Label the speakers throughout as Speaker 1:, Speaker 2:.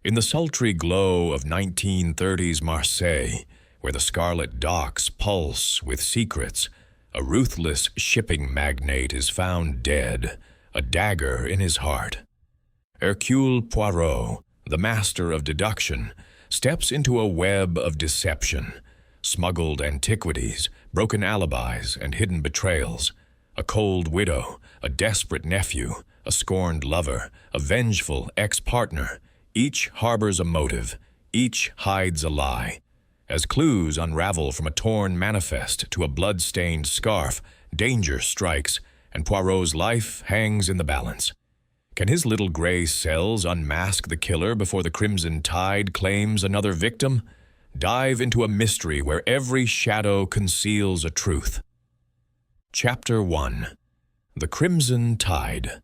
Speaker 1: In the sultry glow of 1930s Marseille, where the Scarlet docks pulse with secrets, a ruthless shipping magnate is found dead, a dagger in his heart. Hercule Poirot, the master of deduction, steps into a web of deception, smuggled antiquities, broken alibis, and hidden betrayals. A cold widow, a desperate nephew, a scorned lover, a vengeful ex-partner. Each harbors a motive, each hides a lie. As clues unravel from a torn manifest to a blood-stained scarf, danger strikes, and Poirot's life hangs in the balance. Can his little gray cells unmask the killer before the crimson tide claims another victim? Dive into a mystery where every shadow conceals a truth. Chapter 1. The Crimson Tide.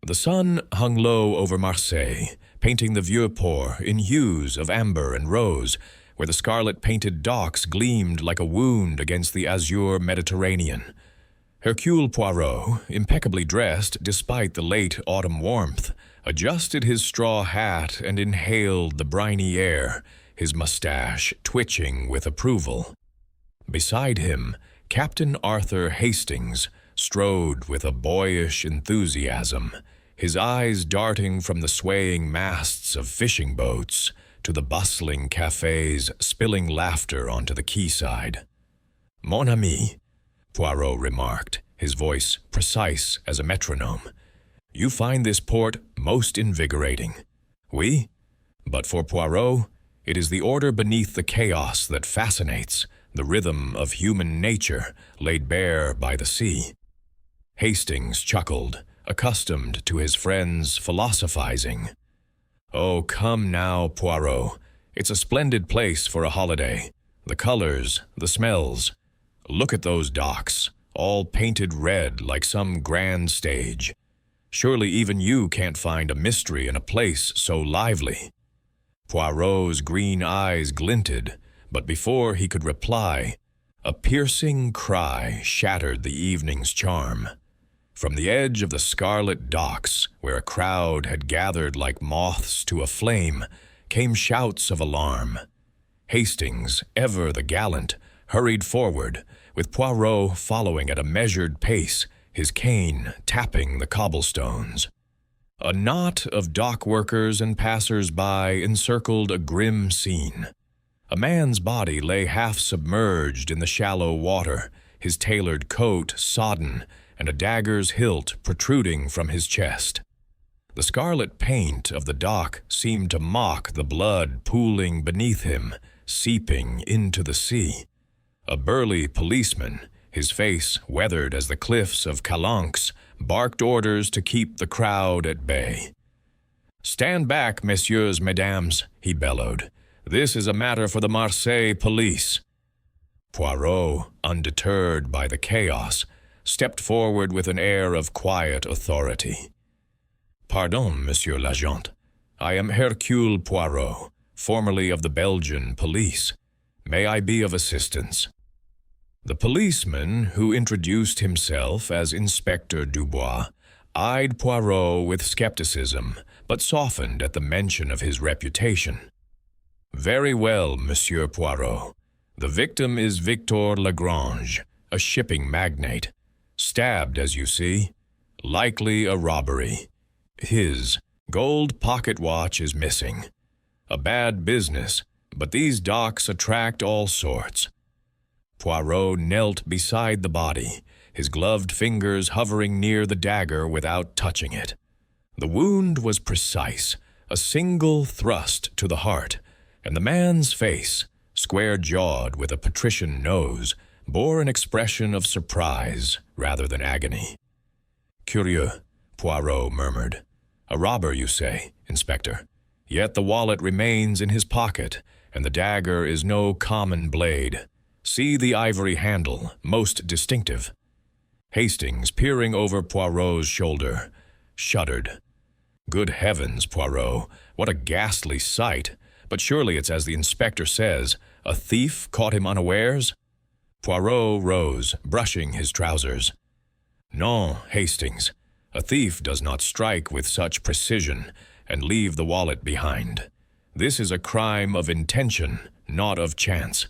Speaker 1: The sun hung low over Marseille, painting the Vieux Port in hues of amber and rose, where the scarlet-painted docks gleamed like a wound against the azure Mediterranean. Hercule Poirot, impeccably dressed despite the late autumn warmth, adjusted his straw hat and inhaled the briny air, his mustache twitching with approval. Beside him, Captain Arthur Hastings strode with a boyish enthusiasm, his eyes darting from the swaying masts of fishing boats to the bustling cafes spilling laughter onto the quayside. "Mon ami," Poirot remarked, his voice precise as a metronome, "you find this port most invigorating." Oui? But for Poirot, it is the order beneath the chaos that fascinates, the rhythm of human nature laid bare by the sea. Hastings chuckled, accustomed to his friend's philosophizing. "Oh, come now, Poirot. It's a splendid place for a holiday. The colors, the smells. Look at those docks, all painted red like some grand stage. Surely even you can't find a mystery in a place so lively." Poirot's green eyes glinted, but before he could reply, a piercing cry shattered the evening's charm. From the edge of the Scarlet docks, where a crowd had gathered like moths to a flame, came shouts of alarm. Hastings, ever the gallant, hurried forward, with Poirot following at a measured pace, his cane tapping the cobblestones. A knot of dock workers and passers-by encircled a grim scene. A man's body lay half submerged in the shallow water, his tailored coat sodden and a dagger's hilt protruding from his chest. The scarlet paint of the dock seemed to mock the blood pooling beneath him, seeping into the sea. A burly policeman, his face weathered as the cliffs of Calanques, barked orders to keep the crowd at bay. "Stand back, messieurs, mesdames," he bellowed. "This is a matter for the Marseille police." Poirot, undeterred by the chaos, stepped forward with an air of quiet authority. "Pardon, Monsieur l'Agent. I am Hercule Poirot, formerly of the Belgian police. May I be of assistance?" The policeman, who introduced himself as Inspector Dubois, eyed Poirot with skepticism, but softened at the mention of his reputation. "Very well, Monsieur Poirot. The victim is Victor Lagrange, a shipping magnate. Stabbed, as you see. Likely a robbery. His gold pocket watch is missing. A bad business, but these docks attract all sorts." Poirot knelt beside the body, his gloved fingers hovering near the dagger without touching it. The wound was precise, a single thrust to the heart, and the man's face, square-jawed with a patrician nose, bore an expression of surprise rather than agony. "Curieux," Poirot murmured. "A robber, you say, Inspector? Yet the wallet remains in his pocket, and the dagger is no common blade. See the ivory handle, most distinctive." Hastings, peering over Poirot's shoulder, shuddered. "Good heavens, Poirot, what a ghastly sight! But surely it's as the inspector says, a thief caught him unawares?" Poirot rose, brushing his trousers. "Non, Hastings, a thief does not strike with such precision, and leave the wallet behind. This is a crime of intention, not of chance.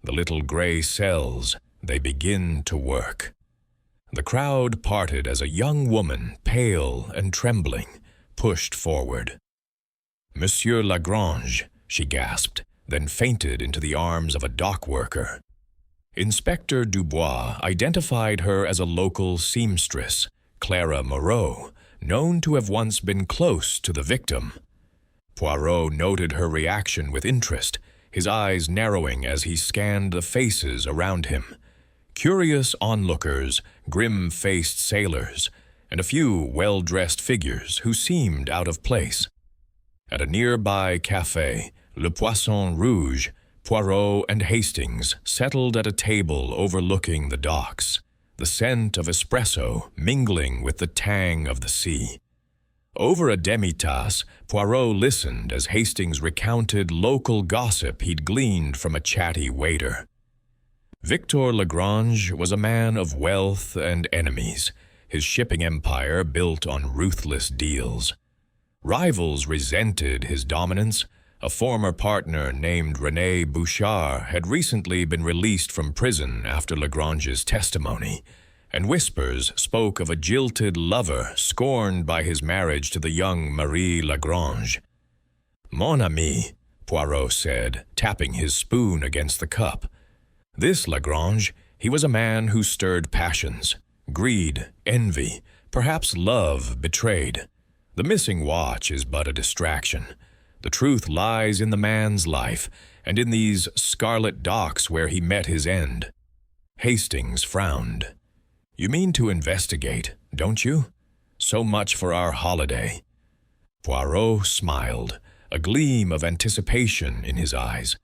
Speaker 1: The little gray cells, they begin to work. The crowd parted as a young woman, pale and trembling, pushed forward. "Monsieur Lagrange," she gasped, then fainted into the arms of a dock worker. Inspector Dubois identified her as a local seamstress, Clara Moreau, known to have once been close to the victim. Poirot noted her reaction with interest, his eyes narrowing as he scanned the faces around him. Curious onlookers, grim-faced sailors, and a few well-dressed figures who seemed out of place. At a nearby café, Le Poisson Rouge, Poirot and Hastings settled at a table overlooking the docks, the scent of espresso mingling with the tang of the sea. Over a demi-tasse, Poirot listened as Hastings recounted local gossip he'd gleaned from a chatty waiter. Victor Lagrange was a man of wealth and enemies, his shipping empire built on ruthless deals. Rivals resented his dominance. A former partner named René Bouchard had recently been released from prison after Lagrange's testimony, and whispers spoke of a jilted lover scorned by his marriage to the young Marie Lagrange. "Mon ami," Poirot said, tapping his spoon against the cup. This Lagrange, he was a man who stirred passions, greed, envy, perhaps love betrayed. The missing watch is but a distraction. The truth lies in the man's life, and in these scarlet docks where he met his end. Hastings frowned. "You mean to investigate, don't you? So much for our holiday." Poirot smiled, a gleam of anticipation in his eyes.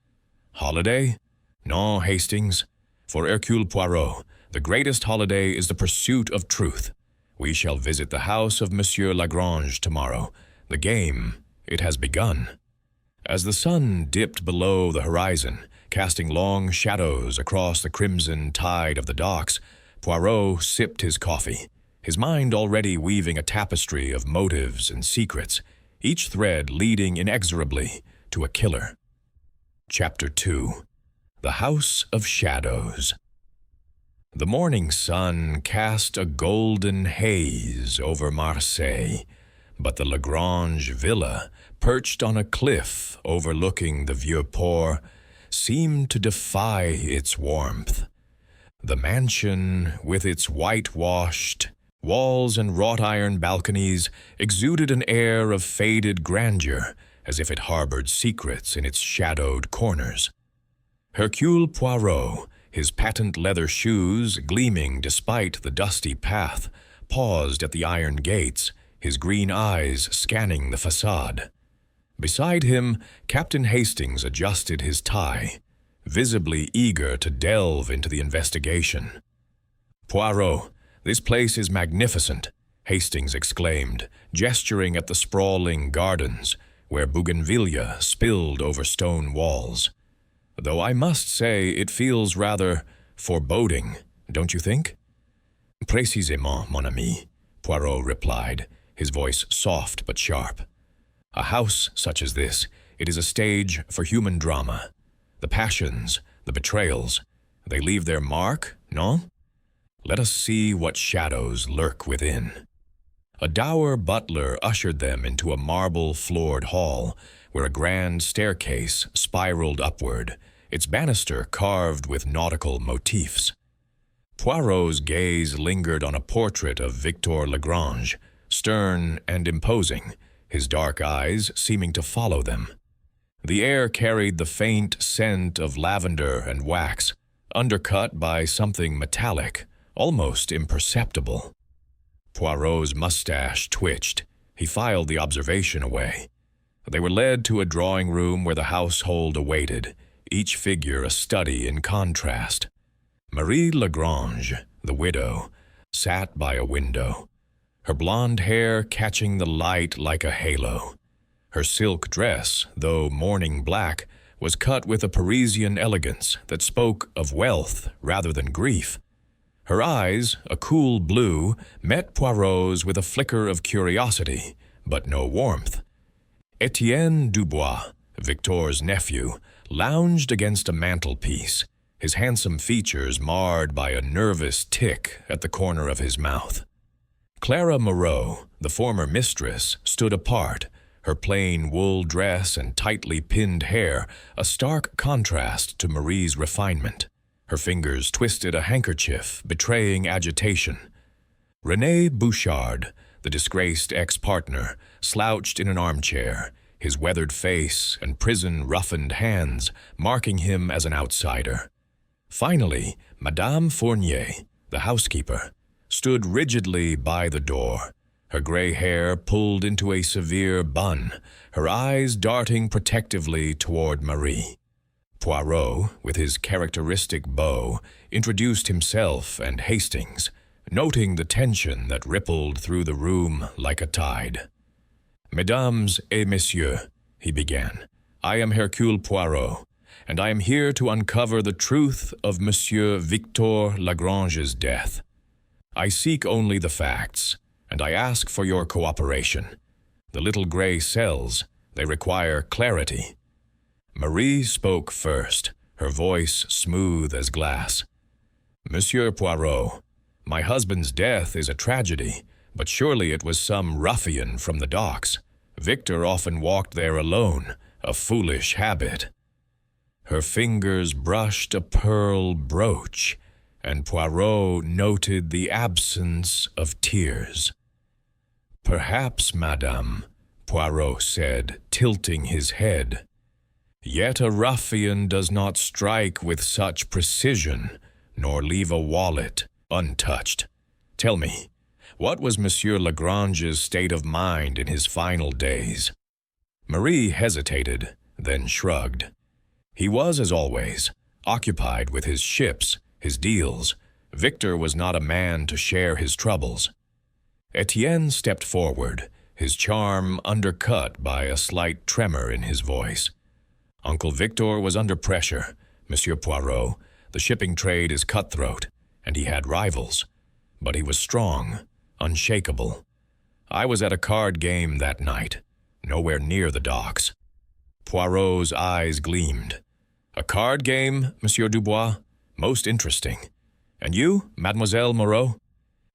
Speaker 1: "Holiday? No, Hastings. For Hercule Poirot, the greatest holiday is the pursuit of truth. We shall visit the house of Monsieur Lagrange tomorrow. The game, it has begun." As the sun dipped below the horizon, casting long shadows across the crimson tide of the docks, Poirot sipped his coffee, his mind already weaving a tapestry of motives and secrets, each thread leading inexorably to a killer. Chapter 2. The House of Shadows. The morning sun cast a golden haze over Marseille, but the Lagrange villa, perched on a cliff overlooking the Vieux Port, seemed to defy its warmth. The mansion, with its whitewashed walls and wrought-iron balconies, exuded an air of faded grandeur, as if it harbored secrets in its shadowed corners. Hercule Poirot, his patent leather shoes gleaming despite the dusty path, paused at the iron gates, his green eyes scanning the facade. Beside him, Captain Hastings adjusted his tie, visibly eager to delve into the investigation. "Poirot, this place is magnificent," Hastings exclaimed, gesturing at the sprawling gardens, where bougainvillea spilled over stone walls. "Though I must say it feels rather foreboding, don't you think?" "Précisément, mon ami," Poirot replied, his voice soft but sharp. "A house such as this, it is a stage for human drama. The passions, the betrayals, they leave their mark, no? Let us see what shadows lurk within." A dour butler ushered them into a marble-floored hall, where a grand staircase spiraled upward, its banister carved with nautical motifs. Poirot's gaze lingered on a portrait of Victor Lagrange, stern and imposing, his dark eyes seeming to follow them. The air carried the faint scent of lavender and wax, undercut by something metallic, almost imperceptible. Poirot's mustache twitched. He filed the observation away. They were led to a drawing room where the household awaited, each figure a study in contrast. Marie Lagrange, the widow, sat by a window, her blonde hair catching the light like a halo. Her silk dress, though mourning black, was cut with a Parisian elegance that spoke of wealth rather than grief. Her eyes, a cool blue, met Poirot's with a flicker of curiosity, but no warmth. Etienne Dubois, Victor's nephew, lounged against a mantelpiece, his handsome features marred by a nervous tic at the corner of his mouth. Clara Moreau, the former mistress, stood apart, her plain wool dress and tightly pinned hair a stark contrast to Marie's refinement. Her fingers twisted a handkerchief, betraying agitation. René Bouchard, the disgraced ex-partner, slouched in an armchair, his weathered face and prison-roughened hands marking him as an outsider. Finally, Madame Fournier, the housekeeper, stood rigidly by the door, her gray hair pulled into a severe bun, her eyes darting protectively toward Marie. Poirot, with his characteristic bow, introduced himself and Hastings, noting the tension that rippled through the room like a tide. "Mesdames et messieurs," he began, "I am Hercule Poirot, and I am here to uncover the truth of Monsieur Victor Lagrange's death. I seek only the facts, and I ask for your cooperation. The little gray cells, they require clarity." Marie spoke first, her voice smooth as glass. "Monsieur Poirot, my husband's death is a tragedy, but surely it was some ruffian from the docks. Victor often walked there alone, a foolish habit." Her fingers brushed a pearl brooch, and Poirot noted the absence of tears. "Perhaps, madame," Poirot said, tilting his head. "Yet a ruffian does not strike with such precision, nor leave a wallet untouched. Tell me, what was Monsieur Lagrange's state of mind in his final days?" Marie hesitated, then shrugged. He was, as always, occupied with his ships, his deals. Victor was not a man to share his troubles. Etienne stepped forward, his charm undercut by a slight tremor in his voice. "Uncle Victor was under pressure, Monsieur Poirot. The shipping trade is cutthroat, and he had rivals. But he was strong, unshakable. I was at a card game that night, nowhere near the docks." Poirot's eyes gleamed. "A card game, Monsieur Dubois? Most interesting. And you, Mademoiselle Moreau?"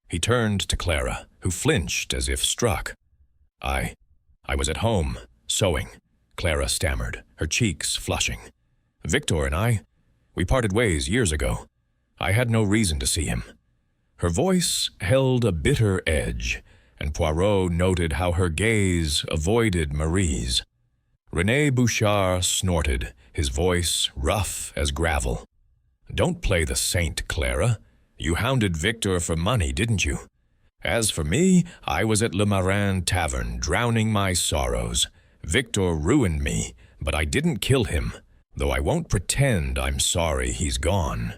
Speaker 1: He turned to Clara, who flinched as if struck. I was at home, sewing," Clara stammered, her cheeks flushing. "Victor and we parted ways years ago. I had no reason to see him." Her voice held a bitter edge, and Poirot noted how her gaze avoided Marie's. René Bouchard snorted, his voice rough as gravel. "Don't play the saint, Clara. You hounded Victor for money, didn't you? As for me, I was at Le Marin Tavern, drowning my sorrows. Victor ruined me, but I didn't kill him, though I won't pretend I'm sorry he's gone."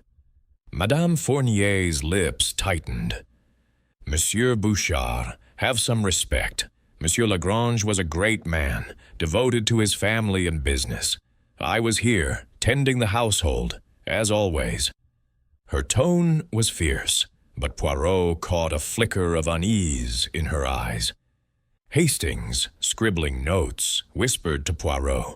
Speaker 1: Madame Fournier's lips tightened. "Monsieur Bouchard, have some respect. Monsieur Lagrange was a great man, devoted to his family and business. I was here, tending the household, as always." Her tone was fierce, but Poirot caught a flicker of unease in her eyes. Hastings, scribbling notes, whispered to Poirot,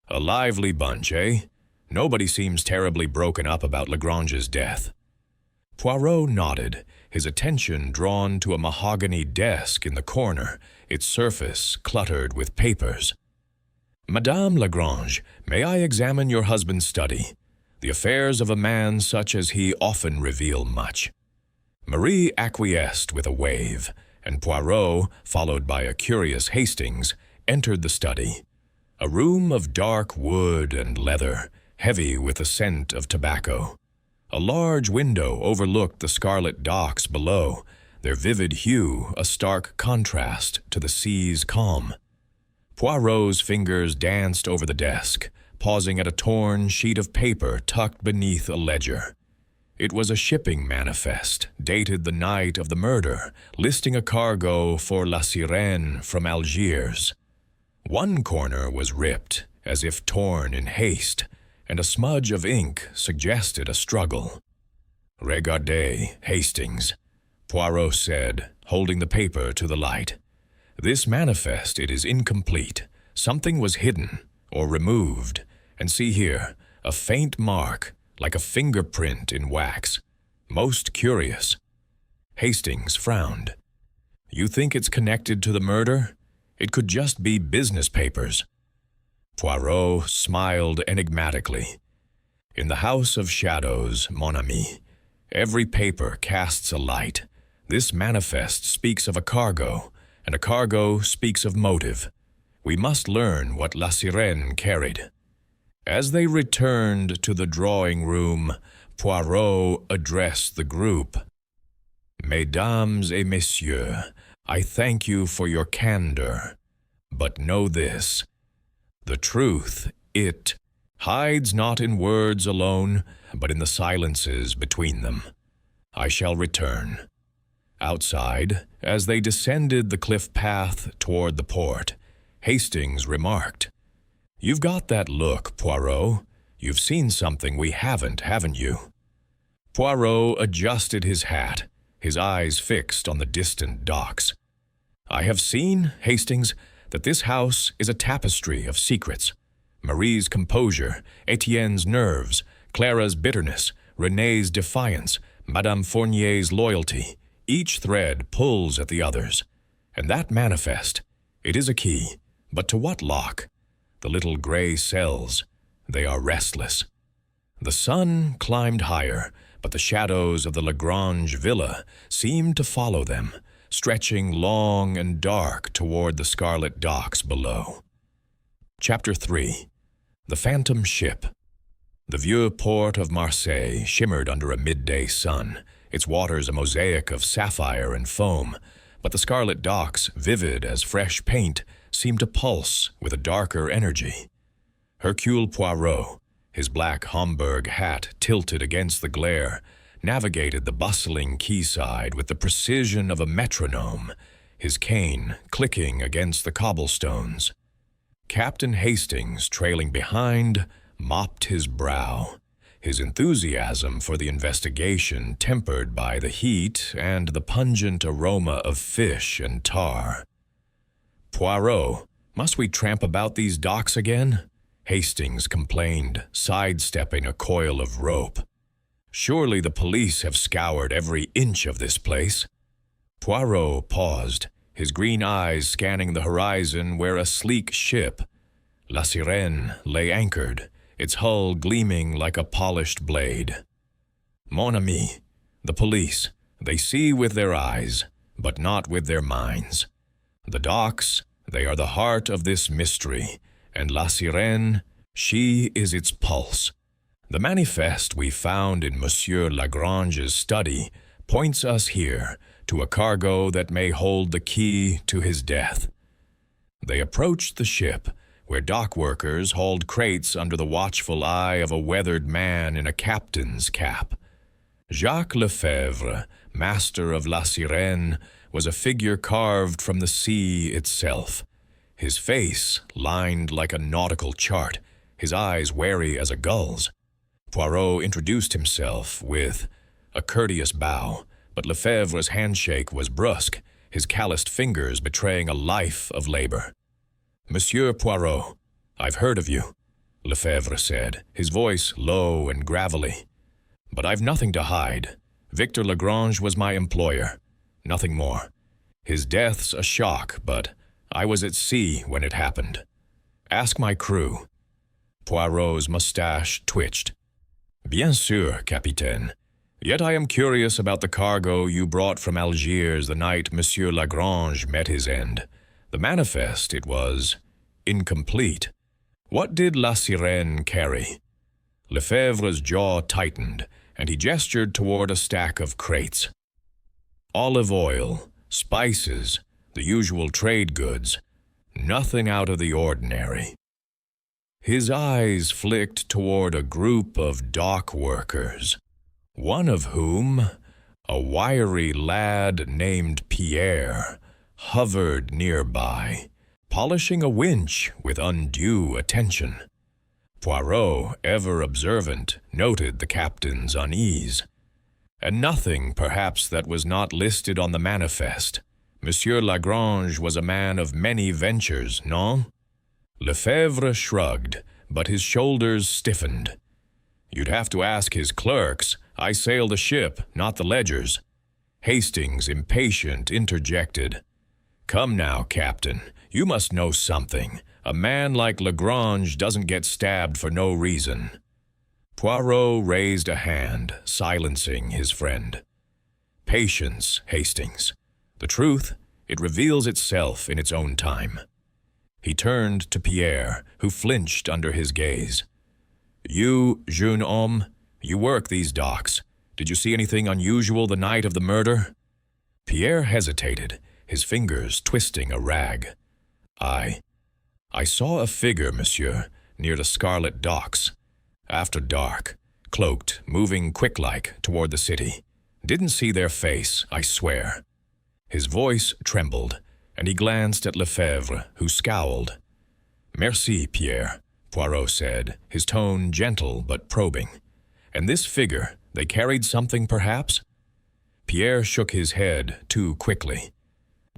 Speaker 1: "A lively bunch, eh? Nobody seems terribly broken up about Lagrange's death." Poirot nodded, his attention drawn to a mahogany desk in the corner, its surface cluttered with papers. "Madame Lagrange, may I examine your husband's study? The affairs of a man such as he often reveal much." Marie acquiesced with a wave, and Poirot, followed by a curious Hastings, entered the study. A room of dark wood and leather, heavy with the scent of tobacco. A large window overlooked the Scarlet docks below, their vivid hue a stark contrast to the sea's calm. Poirot's fingers danced over the desk, pausing at a torn sheet of paper tucked beneath a ledger. It was a shipping manifest, dated the night of the murder, listing a cargo for La Sirène from Algiers. One corner was ripped, as if torn in haste, and a smudge of ink suggested a struggle. "Regardez, Hastings," Poirot said, holding the paper to the light. "This manifest, it is incomplete. Something was hidden or removed, and see here, a faint mark, like a fingerprint in wax. Most curious. Hastings frowned. You think it's connected to the murder? It could just be business papers. Poirot smiled enigmatically. In the house of shadows, mon ami, every paper casts a light. This manifest speaks of a cargo, and a cargo speaks of motive. We must learn what La Sirène carried. As they returned to the drawing room, Poirot addressed the group. Mesdames et messieurs, I thank you for your candor, but know this. The truth, it hides not in words alone, but in the silences between them. I shall return. Outside, as they descended the cliff path toward the port, Hastings remarked, You've got that look, Poirot. You've seen something we haven't you? Poirot adjusted his hat, his eyes fixed on the distant docks. I have seen, Hastings, that this house is a tapestry of secrets. Marie's composure, Etienne's nerves, Clara's bitterness, René's defiance, Madame Fournier's loyalty. Each thread pulls at the others. And that manifest, it is a key. But to what lock? The little gray cells. They are restless. The sun climbed higher, but the shadows of the Lagrange villa seemed to follow them, stretching long and dark toward the scarlet docks below. Chapter 3. The Phantom Ship. The vieux port of Marseille shimmered under a midday sun, its waters a mosaic of sapphire and foam, but the scarlet docks, vivid as fresh paint, seemed to pulse with a darker energy. Hercule Poirot, his black Homburg hat tilted against the glare, navigated the bustling quayside with the precision of a metronome, his cane clicking against the cobblestones. Captain Hastings, trailing behind, mopped his brow, his enthusiasm for the investigation tempered by the heat and the pungent aroma of fish and tar. Poirot, must we tramp about these docks again? Hastings complained, sidestepping a coil of rope. Surely the police have scoured every inch of this place. Poirot paused, his green eyes scanning the horizon where a sleek ship, La Sirène, lay anchored, its hull gleaming like a polished blade. Mon ami, the police, they see with their eyes, but not with their minds. The docks, they are the heart of this mystery, and La Sirène, she is its pulse. The manifest we found in Monsieur Lagrange's study points us here to a cargo that may hold the key to his death. They approached the ship, where dock workers hauled crates under the watchful eye of a weathered man in a captain's cap. Jacques Lefebvre, master of La Sirène, was a figure carved from the sea itself. His face lined like a nautical chart, his eyes wary as a gull's. Poirot introduced himself with a courteous bow, but Lefebvre's handshake was brusque, his calloused fingers betraying a life of labor. Monsieur Poirot, I've heard of you, Lefebvre said, his voice low and gravelly. But I've nothing to hide. Victor Lagrange was my employer. Nothing more. His death's a shock, but I was at sea when it happened. Ask my crew. Poirot's mustache twitched. Bien sûr, capitaine. Yet I am curious about the cargo you brought from Algiers the night Monsieur Lagrange met his end. The manifest, it was incomplete. What did La Sirène carry? Lefebvre's jaw tightened, and he gestured toward a stack of crates. Olive oil, spices, the usual trade goods, nothing out of the ordinary. His eyes flicked toward a group of dock workers, one of whom, a wiry lad named Pierre, hovered nearby, polishing a winch with undue attention. Poirot, ever observant, noted the captain's unease. And nothing, perhaps, that was not listed on the manifest. Monsieur Lagrange was a man of many ventures, non? Lefebvre shrugged, but his shoulders stiffened. You'd have to ask his clerks. I sail the ship, not the ledgers. Hastings, impatient, interjected. Come now, Captain, you must know something. A man like Lagrange doesn't get stabbed for no reason. Poirot raised a hand, silencing his friend. Patience, Hastings. The truth, it reveals itself in its own time. He turned to Pierre, who flinched under his gaze. You, jeune homme, you work these docks. Did you see anything unusual the night of the murder? Pierre hesitated, his fingers twisting a rag. I saw a figure, monsieur, near the Scarlet docks. After dark, cloaked, moving quick-like toward the city. Didn't see their face, I swear. His voice trembled, and he glanced at Lefebvre, who scowled. Merci, Pierre, Poirot said, his tone gentle but probing. And this figure, they carried something, perhaps? Pierre shook his head too quickly.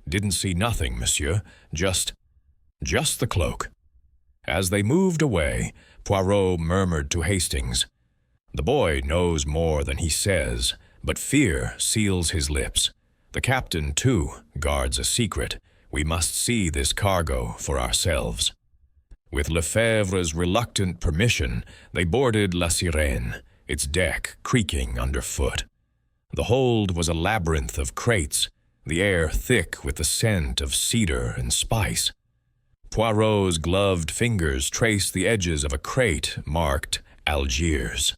Speaker 1: Didn't see nothing, monsieur, just the cloak. As they moved away, Poirot murmured to Hastings, The boy knows more than he says, but fear seals his lips. The captain, too, guards a secret. We must see this cargo for ourselves. With Lefebvre's reluctant permission, they boarded La Sirène, its deck creaking underfoot. The hold was a labyrinth of crates, the air thick with the scent of cedar and spice. Poirot's gloved fingers traced the edges of a crate marked Algiers,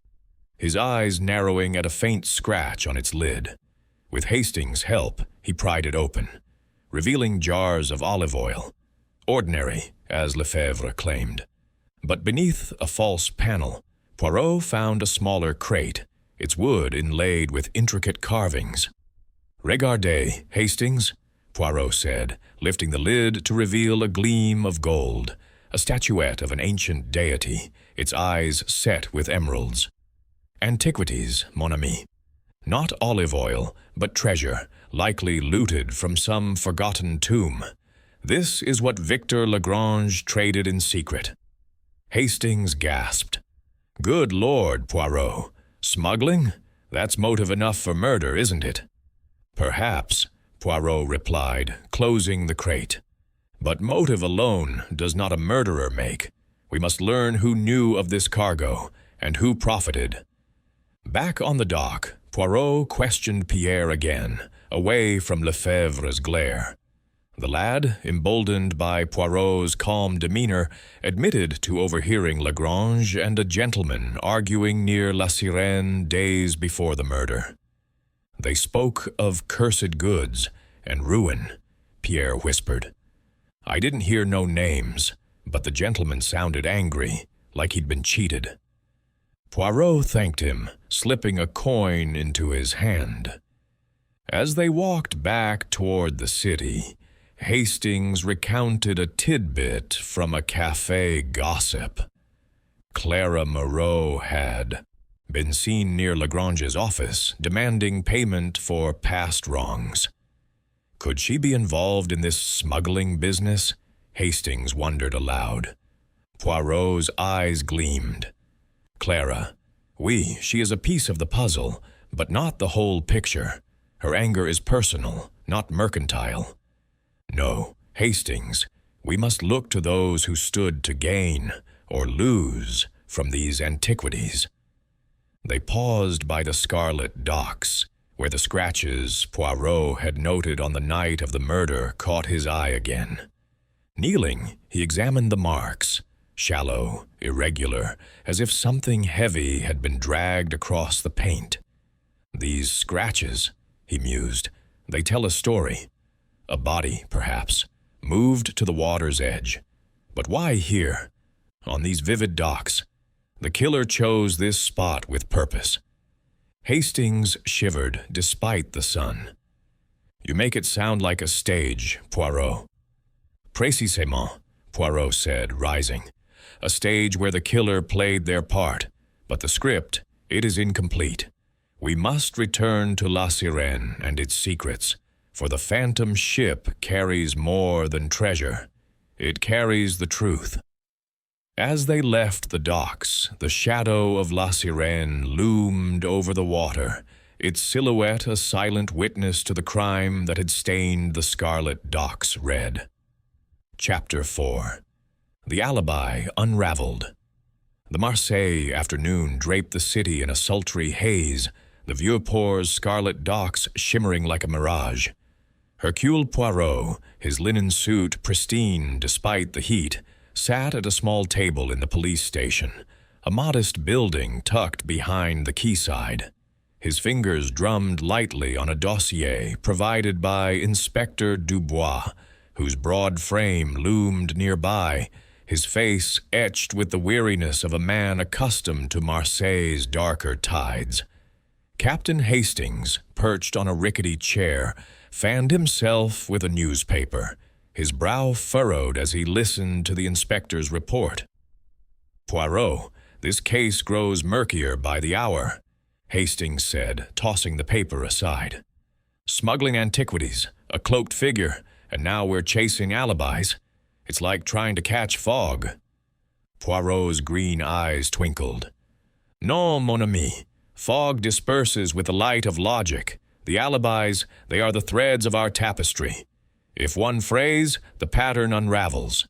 Speaker 1: his eyes narrowing at a faint scratch on its lid. With Hastings' help, he pried it open, revealing jars of olive oil, ordinary, as Lefebvre claimed. But beneath a false panel, Poirot found a smaller crate, its wood inlaid with intricate carvings. Regardez, Hastings, Poirot said, lifting the lid to reveal a gleam of gold, a statuette of an ancient deity, its eyes set with emeralds. Antiquities, mon ami. Not olive oil, but treasure, likely looted from some forgotten tomb. This is what Victor Lagrange traded in secret. Hastings gasped. Good Lord, Poirot. Smuggling? That's motive enough for murder, isn't it? Perhaps, Poirot replied, closing the crate. But motive alone does not a murderer make. We must learn who knew of this cargo, and who profited. Back on the dock, Poirot questioned Pierre again, away from Lefebvre's glare. The lad, emboldened by Poirot's calm demeanor, admitted to overhearing Lagrange and a gentleman arguing near La Sirène days before the murder. They spoke of cursed goods and ruin, Pierre whispered. I didn't hear no names, but the gentleman sounded angry, like he'd been cheated. Poirot thanked him, slipping a coin into his hand. As they walked back toward the city, Hastings recounted a tidbit from a café gossip. Clara Moreau had been seen near Lagrange's office, demanding payment for past wrongs. Could she be involved in this smuggling business? Hastings wondered aloud. Poirot's eyes gleamed. Clara, oui, she is a piece of the puzzle, but not the whole picture. Her anger is personal, not mercantile. No, Hastings, we must look to those who stood to gain or lose from these antiquities. They paused by the Scarlet docks, where the scratches Poirot had noted on the night of the murder caught his eye again. Kneeling, he examined the marks, shallow, irregular, as if something heavy had been dragged across the paint. These scratches, he mused, they tell a story. A body, perhaps, moved to the water's edge. But why here? On these vivid docks? The killer chose this spot with purpose. Hastings shivered despite the sun. You make it sound like a stage, Poirot. Précisément, Poirot said, rising. A stage where the killer played their part, but the script, it is incomplete. We must return to La Sirène and its secrets, for the phantom ship carries more than treasure. It carries the truth. As they left the docks, the shadow of La Sirène loomed over the water, its silhouette a silent witness to the crime that had stained the Scarlet docks red. Chapter 4. The Alibi Unraveled. The Marseille afternoon draped the city in a sultry haze, the Vieux-Port's scarlet docks shimmering like a mirage. Hercule Poirot, his linen suit pristine despite the heat, sat at a small table in the police station, a modest building tucked behind the quayside. His fingers drummed lightly on a dossier provided by Inspector Dubois, whose broad frame loomed nearby, his face etched with the weariness of a man accustomed to Marseille's darker tides. Captain Hastings, perched on a rickety chair, fanned himself with a newspaper, his brow furrowed as he listened to the inspector's report. "Poirot, this case grows murkier by the hour," Hastings said, tossing the paper aside. "Smuggling antiquities, a cloaked figure, and now we're chasing alibis. It's like trying to catch fog." Poirot's green eyes twinkled. "Non, mon ami. Fog disperses with the light of logic. The alibis, they are the threads of our tapestry. If one frays, the pattern unravels.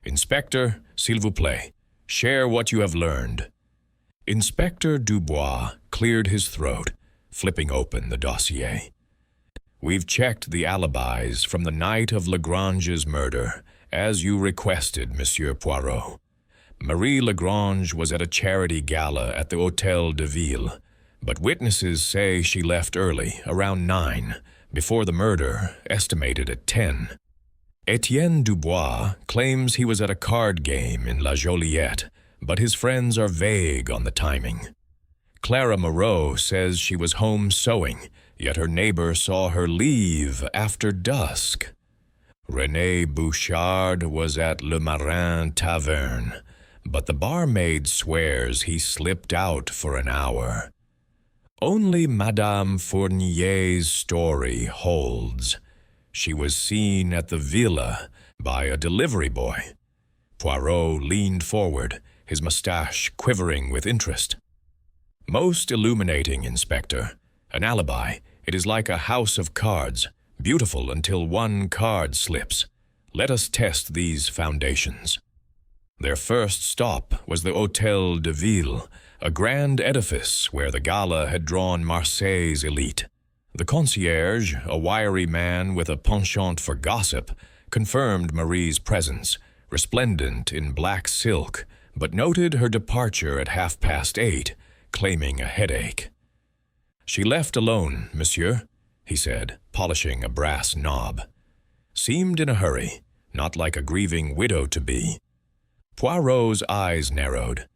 Speaker 1: Inspector, s'il vous plaît, share what you have learned." Inspector Dubois cleared his throat, flipping open the dossier. "We've checked the alibis from the night of Lagrange's murder, as you requested, Monsieur Poirot. Marie Lagrange was at a charity gala at the Hôtel de Ville, but witnesses say she left early, around 9, before the murder, estimated at 10. Etienne Dubois claims he was at a card game in La Joliette, but his friends are vague on the timing. Clara Moreau says she was home sewing, yet her neighbor saw her leave after dusk. René Bouchard was at Le Marin Taverne, but the barmaid swears he slipped out for an hour. Only Madame Fournier's story holds. She was seen at the villa by a delivery boy." Poirot leaned forward, his mustache quivering with interest. "Most illuminating, Inspector. An alibi, it is like a house of cards, beautiful until one card slips. Let us test these foundations." Their first stop was the Hôtel de Ville, a grand edifice where the gala had drawn Marseille's elite. The concierge, a wiry man with a penchant for gossip, confirmed Marie's presence, resplendent in black silk, but noted her departure at 8:30, claiming a headache. "She left alone, monsieur," he said, polishing a brass knob. "Seemed in a hurry, not like a grieving widow-to-be." Poirot's eyes narrowed.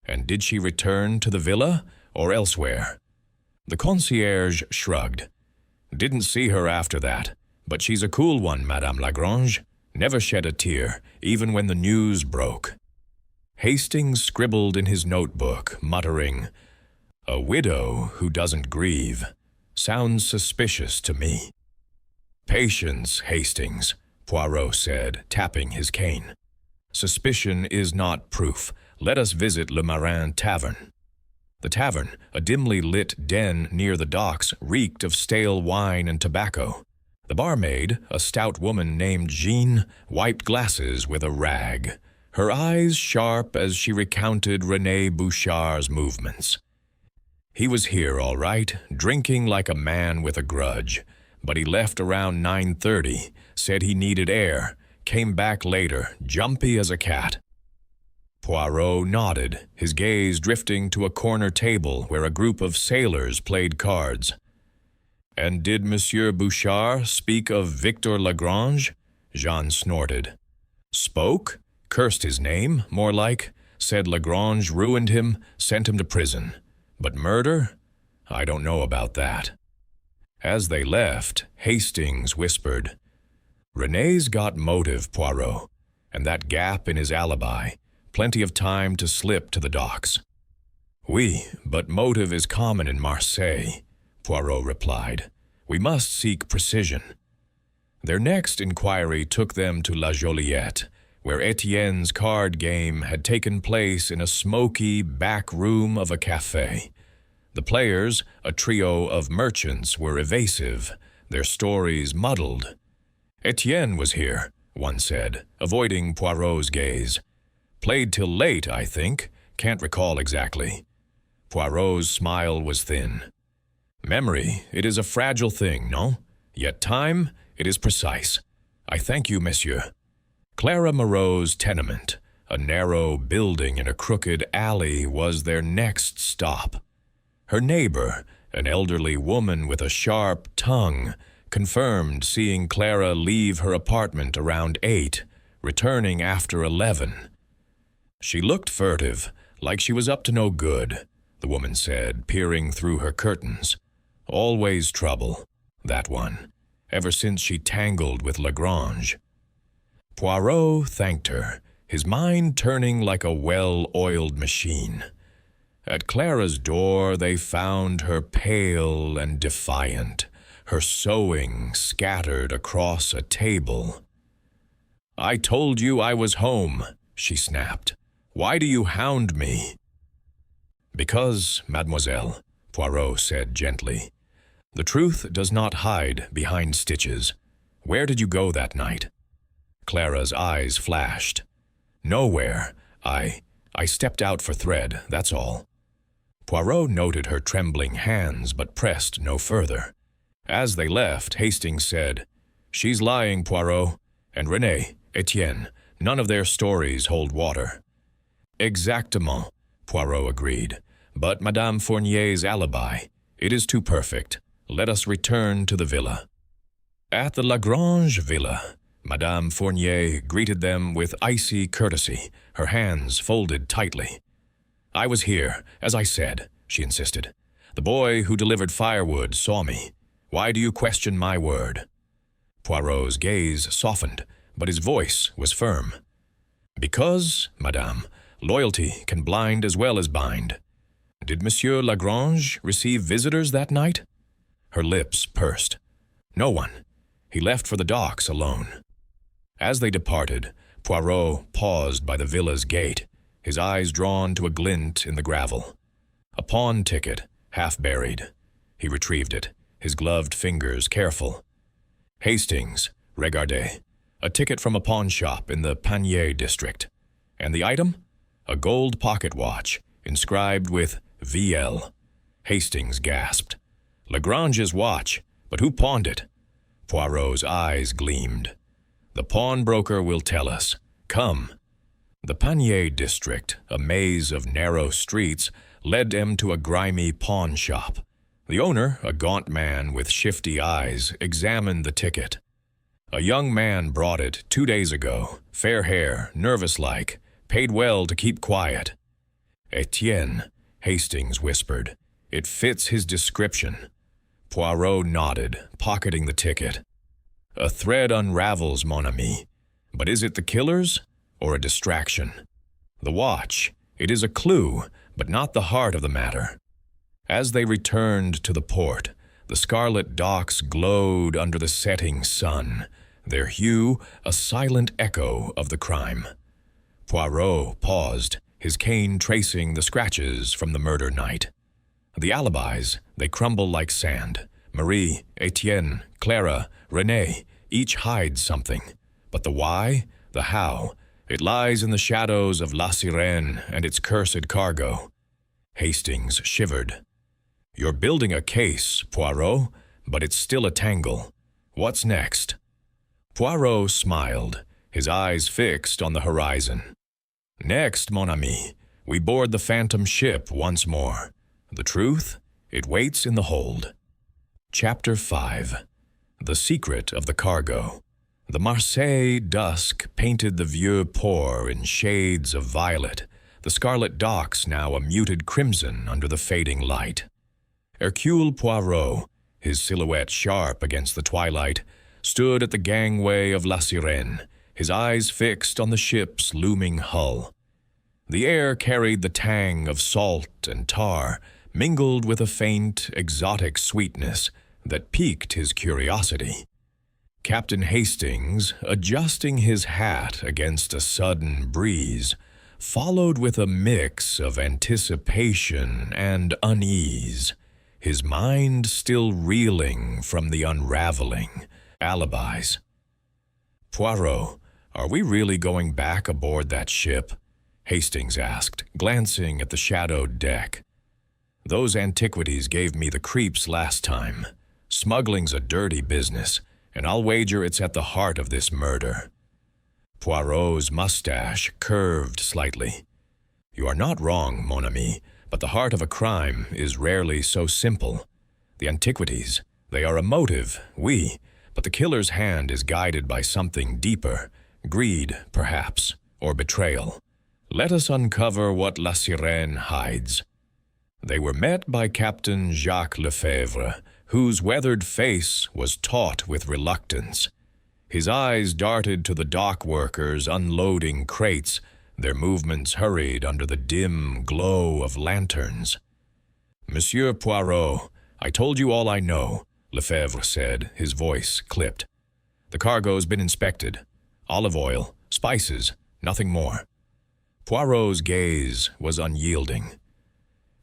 Speaker 1: "And did she return to the villa or elsewhere?" The concierge shrugged. "Didn't see her after that, but she's a cool one, Madame Lagrange. Never shed a tear, even when the news broke." Hastings scribbled in his notebook, muttering, "A widow who doesn't grieve. Sounds suspicious to me." "Patience, Hastings," Poirot said, tapping his cane. "Suspicion is not proof. Let us visit Le Marin Tavern." The tavern, a dimly lit den near the docks, reeked of stale wine and tobacco. The barmaid, a stout woman named Jean, wiped glasses with a rag, her eyes sharp as she recounted René Bouchard's movements. "He was here, all right, drinking like a man with a grudge, but he left around 9:30, said he needed air, came back later, jumpy as a cat." Poirot nodded, his gaze drifting to a corner table where a group of sailors played cards. "And did Monsieur Bouchard speak of Victor Lagrange?" Jean snorted. "Spoke? Cursed his name, more like. Said Lagrange ruined him, sent him to prison. But murder? I don't know about that." As they left, Hastings whispered, "René's got motive, Poirot, and that gap in his alibi. Plenty of time to slip to the docks." "Oui, but motive is common in Marseille," Poirot replied. "We must seek precision." Their next inquiry took them to La Joliette, where Etienne's card game had taken place in a smoky back room of a cafe. The players, a trio of merchants, were evasive, their stories muddled. Etienne was here, one said, avoiding Poirot's gaze. Played till late, I think. Can't recall exactly. Poirot's smile was thin. Memory, it is a fragile thing, no? Yet time, it is precise. I thank you, monsieur. Clara Moreau's tenement, a narrow building in a crooked alley, was their next stop. Her neighbor, an elderly woman with a sharp tongue, confirmed seeing Clara leave her apartment around 8, returning after 11. She looked furtive, like she was up to no good, the woman said, peering through her curtains. Always trouble, that one, ever since she tangled with Lagrange. Poirot thanked her, his mind turning like a well-oiled machine. At Clara's door they found her pale and defiant, her sewing scattered across a table. "I told you I was home," she snapped. "Why do you hound me?" "Because, mademoiselle," Poirot said gently, "the truth does not hide behind stitches. Where did you go that night?" Clara's eyes flashed. "Nowhere. I stepped out for thread, that's all." Poirot noted her trembling hands but pressed no further. As they left, Hastings said, "She's lying, Poirot. And René, Etienne, none of their stories hold water." "Exactement," Poirot agreed. "But Madame Fournier's alibi, it is too perfect. Let us return to the villa." At the Lagrange villa, Madame Fournier greeted them with icy courtesy, her hands folded tightly. "I was here, as I said," she insisted. "The boy who delivered firewood saw me. Why do you question my word?" Poirot's gaze softened, but his voice was firm. "Because, madame, loyalty can blind as well as bind. Did Monsieur Lagrange receive visitors that night?" Her lips pursed. "No one. He left for the docks alone." As they departed, Poirot paused by the villa's gate, his eyes drawn to a glint in the gravel. A pawn ticket, half buried. He retrieved it, his gloved fingers careful. "Hastings, regardez. A ticket from a pawn shop in the Panier district. And the item? A gold pocket watch, inscribed with VL. Hastings gasped. "Lagrange's watch, but who pawned it?" Poirot's eyes gleamed. "The pawnbroker will tell us. Come." The Panier district, a maze of narrow streets, led them to a grimy pawn shop. The owner, a gaunt man with shifty eyes, examined the ticket. "A young man brought it 2 days ago, fair hair, nervous-like, paid well to keep quiet." "Etienne," Hastings whispered. "It fits his description." Poirot nodded, pocketing the ticket. "A thread unravels, mon ami. But is it the killer's or a distraction? The watch, it is a clue, but not the heart of the matter." As they returned to the port, the Scarlet docks glowed under the setting sun, their hue a silent echo of the crime. Poirot paused, his cane tracing the scratches from the murder night. The alibis, they crumble like sand. Marie, Etienne, Clara, René, each hides something. But the why, the how, it lies in the shadows of La Sirène and its cursed cargo. Hastings shivered. "You're building a case, Poirot, but it's still a tangle. What's next?" Poirot smiled, his eyes fixed on the horizon. "Next, mon ami, we board the phantom ship once more. The truth, it waits in the hold." Chapter 5. The Secret of the Cargo. The Marseille dusk painted the Vieux Port in shades of violet, the Scarlet docks now a muted crimson under the fading light. Hercule Poirot, his silhouette sharp against the twilight, stood at the gangway of La Sirène, his eyes fixed on the ship's looming hull. The air carried the tang of salt and tar, mingled with a faint, exotic sweetness that piqued his curiosity. Captain Hastings, adjusting his hat against a sudden breeze, followed with a mix of anticipation and unease, his mind still reeling from the unraveling alibis. "Poirot, are we really going back aboard that ship?" Hastings asked, glancing at the shadowed deck. "Those antiquities gave me the creeps last time. Smuggling's a dirty business, and I'll wager it's at the heart of this murder." Poirot's mustache curved slightly. "You are not wrong, mon ami, but the heart of a crime is rarely so simple. The antiquities, they are a motive, oui, but the killer's hand is guided by something deeper, greed, perhaps, or betrayal. Let us uncover what La Sirène hides." They were met by Captain Jacques Lefebvre, whose weathered face was taut with reluctance. His eyes darted to the dock workers unloading crates, their movements hurried under the dim glow of lanterns. "Monsieur Poirot, I told you all I know," Lefebvre said, his voice clipped. "The cargo's been inspected. Olive oil, spices, nothing more." Poirot's gaze was unyielding.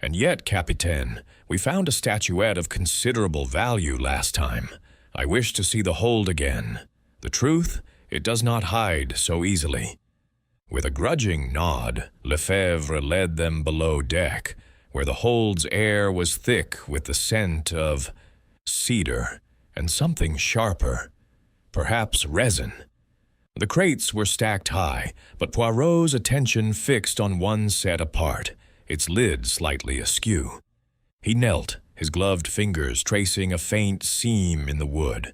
Speaker 1: "And yet, Capitaine, we found a statuette of considerable value last time. I wish to see the hold again. The truth, it does not hide so easily." With a grudging nod, Lefebvre led them below deck, where the hold's air was thick with the scent of cedar and something sharper, perhaps resin. The crates were stacked high, but Poirot's attention fixed on one set apart, its lid slightly askew. He knelt, his gloved fingers tracing a faint seam in the wood,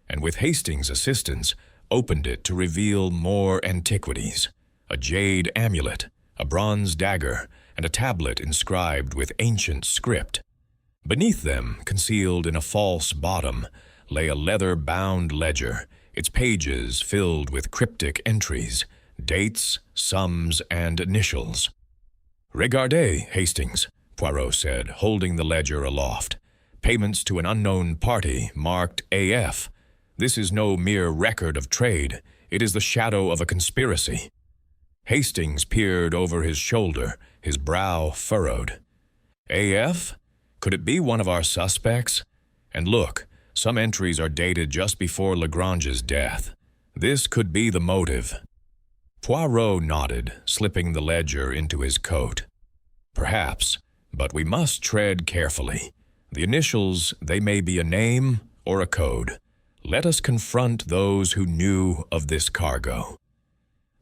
Speaker 1: and with Hastings' assistance, opened it to reveal more antiquities: a jade amulet, a bronze dagger, and a tablet inscribed with ancient script. Beneath them, concealed in a false bottom, lay a leather-bound ledger, its pages filled with cryptic entries, dates, sums, and initials. "Regardez, Hastings," Poirot said, holding the ledger aloft. "Payments to an unknown party, marked AF. This is no mere record of trade. It is the shadow of a conspiracy." Hastings peered over his shoulder, his brow furrowed. "AF? Could it be one of our suspects? And look, some entries are dated just before Lagrange's death. This could be the motive." Poirot nodded, slipping the ledger into his coat. "Perhaps, but we must tread carefully. The initials, they may be a name or a code. Let us confront those who knew of this cargo."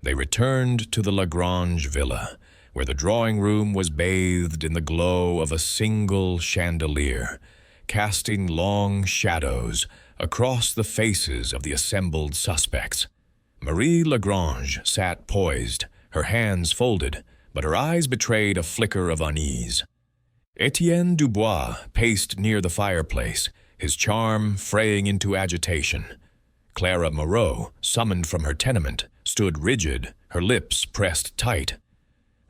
Speaker 1: They returned to the Lagrange villa, where the drawing room was bathed in the glow of a single chandelier, casting long shadows across the faces of the assembled suspects. Marie Lagrange sat poised, her hands folded, but her eyes betrayed a flicker of unease. Etienne Dubois paced near the fireplace, his charm fraying into agitation. Clara Moreau, summoned from her tenement, stood rigid, her lips pressed tight.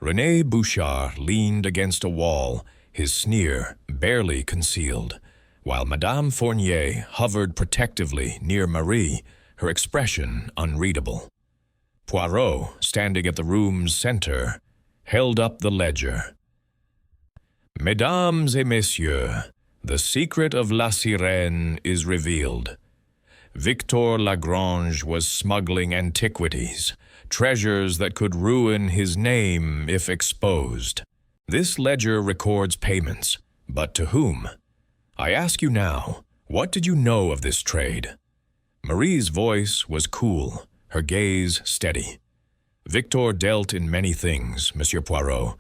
Speaker 1: René Bouchard leaned against a wall, his sneer barely concealed, while Madame Fournier hovered protectively near Marie, her expression unreadable. Poirot, standing at the room's center, held up the ledger. "Mesdames et messieurs, the secret of La Sirène is revealed. Victor Lagrange was smuggling antiquities, treasures that could ruin his name if exposed. This ledger records payments, but to whom? I ask you now, what did you know of this trade?" Marie's voice was cool, her gaze steady. "Victor dealt in many things, Monsieur Poirot.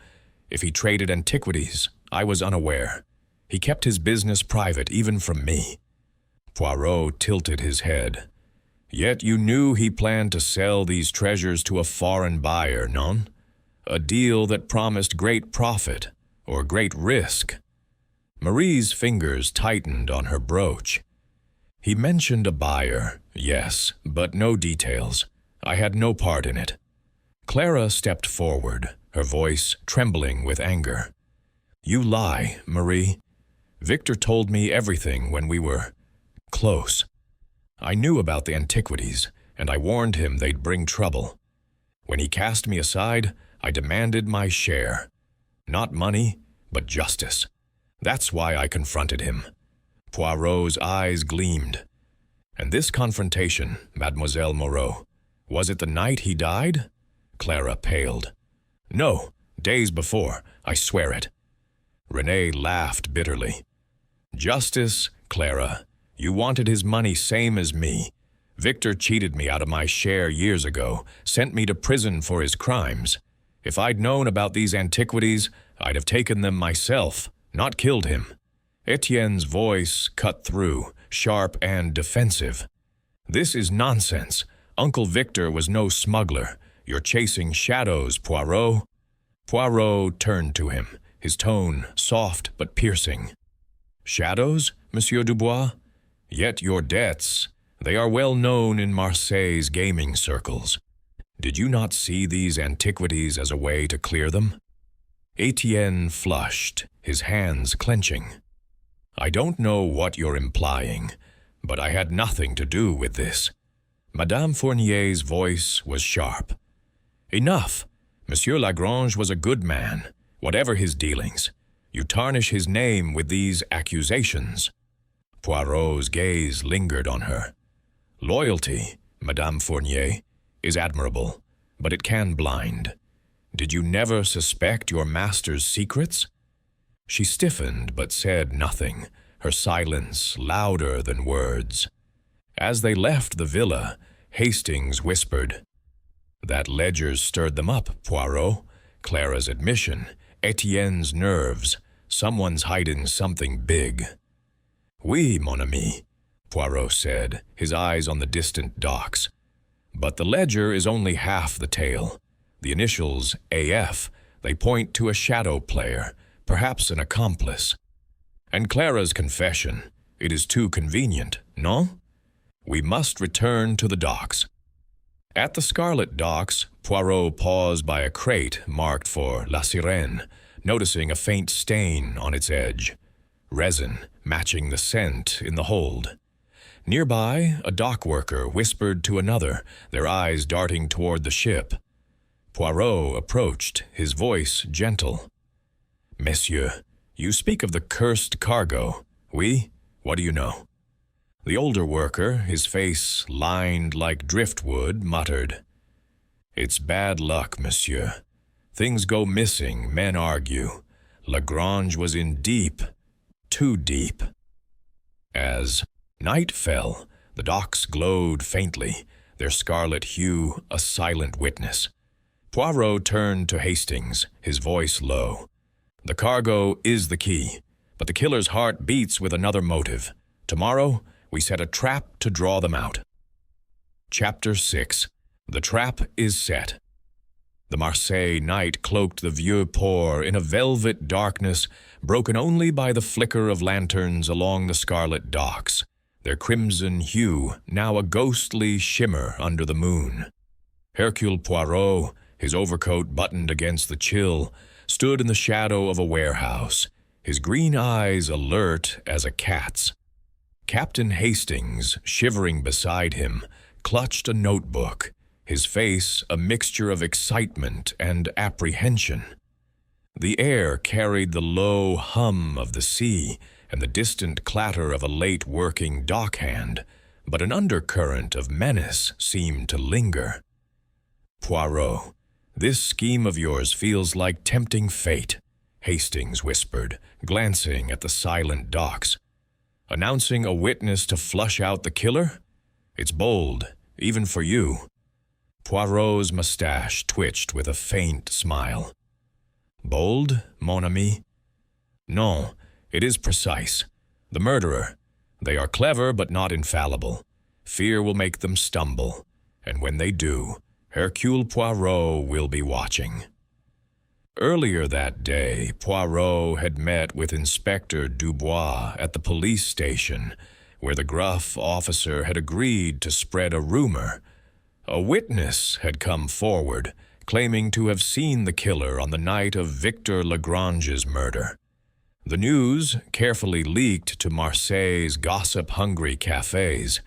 Speaker 1: If he traded antiquities, I was unaware. He kept his business private even from me." Poirot tilted his head. "Yet you knew he planned to sell these treasures to a foreign buyer, non? A deal that promised great profit or great risk." Marie's fingers tightened on her brooch. "He mentioned a buyer, yes, but no details. I had no part in it." Clara stepped forward, her voice trembling with anger. "You lie, Marie. Victor told me everything when we were close. I knew about the antiquities, and I warned him they'd bring trouble. When he cast me aside, I demanded my share. Not money, but justice. That's why I confronted him. Poirot's eyes gleamed. And this confrontation, Mademoiselle Moreau, was it the night he died? Clara paled. No, days before, I swear it. Renee laughed bitterly. Justice, Clara. You wanted his money same as me. Victor cheated me out of my share years ago, sent me to prison for his crimes. If I'd known about these antiquities, I'd have taken them myself, not killed him. Etienne's voice cut through, sharp and defensive. This is nonsense. Uncle Victor was no smuggler. You're chasing shadows, Poirot. Poirot turned to him, his tone soft but piercing. Shadows, Monsieur Dubois? Yet your debts, they are well known in Marseille's gaming circles. Did you not see these antiquities as a way to clear them? Etienne flushed, his hands clenching. I don't know what you're implying, but I had nothing to do with this. Madame Fournier's voice was sharp. Enough! Monsieur Lagrange was a good man, whatever his dealings. You tarnish his name with these accusations. Poirot's gaze lingered on her. Loyalty, Madame Fournier, is admirable, but it can blind. Did you never suspect your master's secrets? She stiffened but said nothing, her silence louder than words. As they left the villa, Hastings whispered, That ledger stirred them up, Poirot. Clara's admission, Etienne's nerves. Someone's hiding something big. Oui, mon ami, Poirot said, his eyes on the distant docks. But the ledger is only half the tale. The initials AF, they point to a shadow player, perhaps an accomplice. And Clara's confession, it is too convenient, no? We must return to the docks. At the Scarlet docks, Poirot paused by a crate marked for La Sirène, noticing a faint stain on its edge. Resin, matching the scent in the hold. Nearby, a dock worker whispered to another, their eyes darting toward the ship. Poirot approached, his voice gentle. Monsieur, you speak of the cursed cargo. Oui? What do you know? The older worker, his face lined like driftwood, muttered, It's bad luck, monsieur. Things go missing, men argue. Lagrange was in deep, too deep. As night fell, the docks glowed faintly, their scarlet hue a silent witness. Poirot turned to Hastings, his voice low. The cargo is the key, but the killer's heart beats with another motive. Tomorrow, we set a trap to draw them out. Chapter 6. The trap is set. The Marseille night cloaked the Vieux Port in a velvet darkness broken only by the flicker of lanterns along the Scarlet docks, their crimson hue now a ghostly shimmer under the moon. Hercule Poirot, his overcoat buttoned against the chill, stood in the shadow of a warehouse, his green eyes alert as a cat's. Captain Hastings, shivering beside him, clutched a notebook, his face a mixture of excitement and apprehension. The air carried the low hum of the sea and the distant clatter of a late working dockhand, but an undercurrent of menace seemed to linger. Poirot, this scheme of yours feels like tempting fate, Hastings whispered, glancing at the silent docks. Announcing a witness to flush out the killer? It's bold, even for you. Poirot's mustache twitched with a faint smile. Bold, mon ami? No, it is precise. The murderer. They are clever but not infallible. Fear will make them stumble, and when they do, Hercule Poirot will be watching. Earlier that day, Poirot had met with Inspector Dubois at the police station, where the gruff officer had agreed to spread a rumor. A witness had come forward, claiming to have seen the killer on the night of Victor Lagrange's murder. The news, carefully leaked to Marseille's gossip-hungry cafes,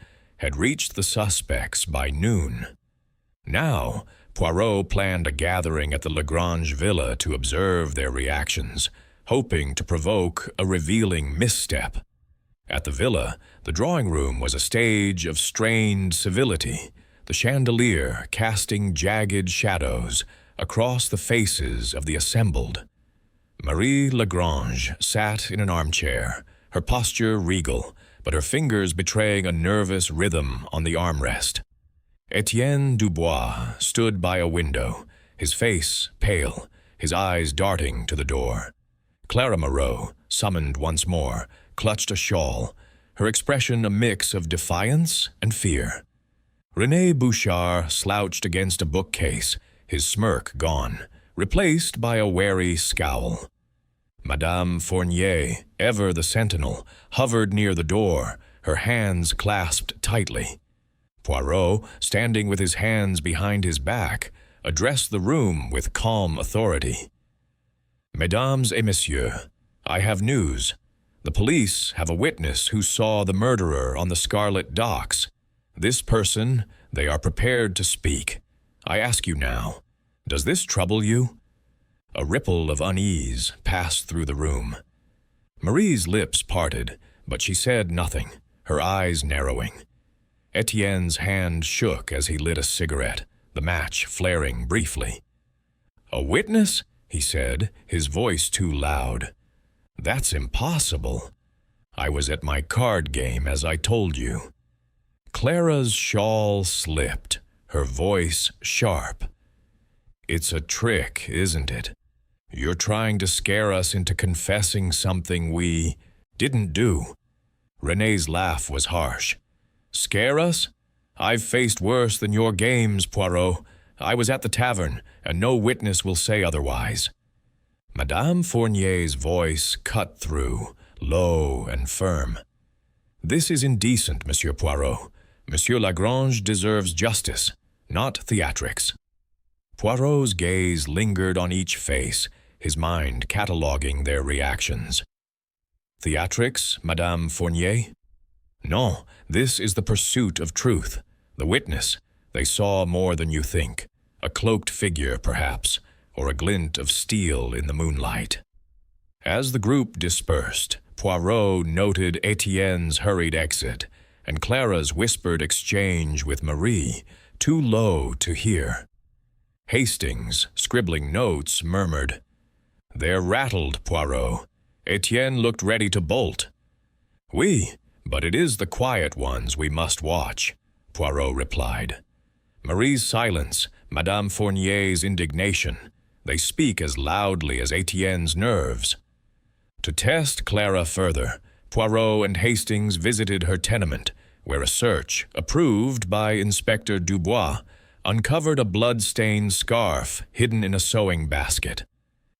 Speaker 1: had reached the suspects by noon. Now, Poirot planned a gathering at the Lagrange villa to observe their reactions, hoping to provoke a revealing misstep. At the villa, the drawing room was a stage of strained civility, the chandelier casting jagged shadows across the faces of the assembled. Marie Lagrange sat in an armchair, her posture regal, but her fingers betraying a nervous rhythm on the armrest. Etienne Dubois stood by a window, his face pale, his eyes darting to the door. Clara Moreau, summoned once more, clutched a shawl, her expression a mix of defiance and fear. René Bouchard slouched against a bookcase, his smirk gone, replaced by a wary scowl. Madame Fournier, ever the sentinel, hovered near the door, her hands clasped tightly. Poirot, standing with his hands behind his back, addressed the room with calm authority. Mesdames et messieurs, I have news. The police have a witness who saw the murderer on the Scarlet docks. This person, they are prepared to speak. I ask you now, does this trouble you? A ripple of unease passed through the room. Marie's lips parted, but she said nothing, her eyes narrowing. Etienne's hand shook as he lit a cigarette, the match flaring briefly. "A witness?" he said, his voice too loud. "That's impossible. I was at my card game, as I told you." Clara's shawl slipped, her voice sharp. "It's a trick, isn't it? You're trying to scare us into confessing something we didn't do." René's laugh was harsh. "Scare us? I've faced worse than your games, Poirot. I was at the tavern, and no witness will say otherwise." Madame Fournier's voice cut through, low and firm. "This is indecent, Monsieur Poirot. Monsieur Lagrange deserves justice, not theatrics." Poirot's gaze lingered on each face, his mind cataloguing their reactions. "Theatrics, Madame Fournier? No, this is the pursuit of truth. The witness, they saw more than you think. A cloaked figure, perhaps, or a glint of steel in the moonlight." As the group dispersed, Poirot noted Etienne's hurried exit and Clara's whispered exchange with Marie, too low to hear. Hastings, scribbling notes, murmured, "They're rattled, Poirot." Etienne looked ready to bolt. "Oui, but it is the quiet ones we must watch," Poirot replied. Marie's silence, Madame Fournier's indignation, they speak as loudly as Etienne's nerves. To test Clara further, Poirot and Hastings visited her tenement, where a search, approved by Inspector Dubois, uncovered a blood-stained scarf hidden in a sewing basket.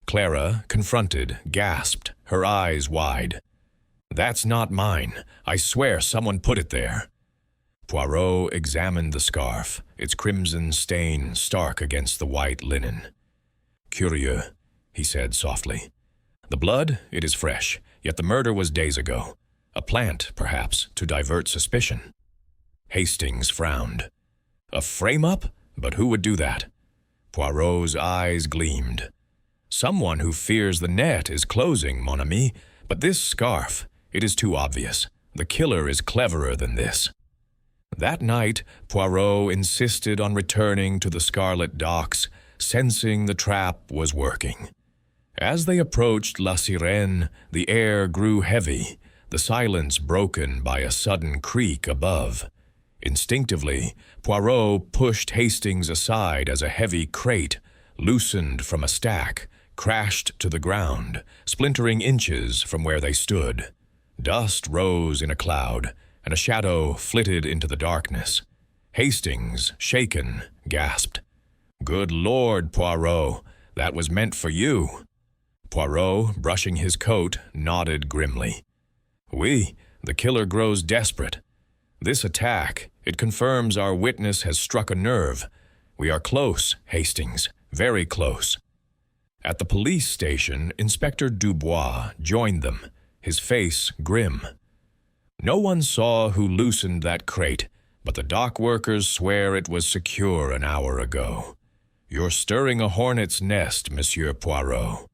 Speaker 1: Clara, confronted, gasped, her eyes wide. "That's not mine. I swear someone put it there." Poirot examined the scarf, its crimson stain stark against the white linen. "Curieux," he said softly. "The blood, it is fresh, yet the murder was days ago. A plant, perhaps, to divert suspicion." Hastings frowned. "A frame-up? But who would do that?" Poirot's eyes gleamed. "Someone who fears the net is closing, mon ami, but this scarf, it is too obvious. The killer is cleverer than this." That night, Poirot insisted on returning to the Scarlet docks, sensing the trap was working. As they approached La Sirène, the air grew heavy, the silence broken by a sudden creak above. Instinctively, Poirot pushed Hastings aside as a heavy crate, loosened from a stack, crashed to the ground, splintering inches from where they stood. Dust rose in a cloud, and a shadow flitted into the darkness. Hastings, shaken, gasped, "Good Lord, Poirot, that was meant for you." Poirot, brushing his coat, nodded grimly. "Oui, the killer grows desperate. This attack, it confirms our witness has struck a nerve. We are close, Hastings, very close." At the police station, Inspector Dubois joined them, his face grim. "No one saw who loosened that crate, but the dock workers swear it was secure an hour ago. You're stirring a hornet's nest, Monsieur Poirot."